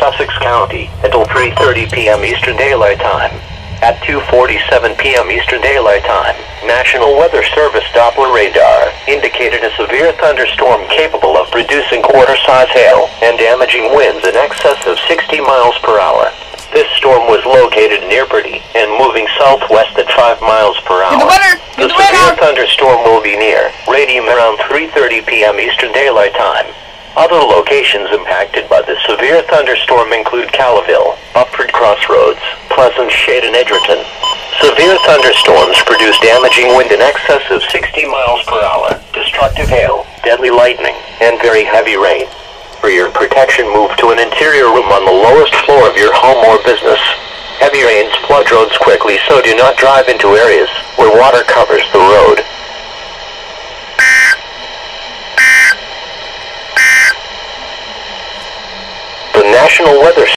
Sussex County until 3:30 p.m. Eastern Daylight Time. At 2:47 p.m. Eastern Daylight Time, National Weather Service Doppler radar indicated a severe thunderstorm capable of producing quarter-size hail and damaging winds in excess of 60 miles per hour. This storm was located near Purdy and moving southwest at 5 miles per hour. The severe thunderstorm will be near radium around 3:30 p.m. Eastern Daylight Time. Other locations impacted by the severe thunderstorm include Callaville, Upford Crossroads, Pleasant Shade, and Edgerton. Severe thunderstorms produce damaging wind in excess of 60 miles per hour, destructive hail, deadly lightning, and very heavy rain. For your protection, move to an interior room on the lowest floor of your home or business. Heavy rains flood roads quickly, so do not drive into areas where water covers the road. The National Weather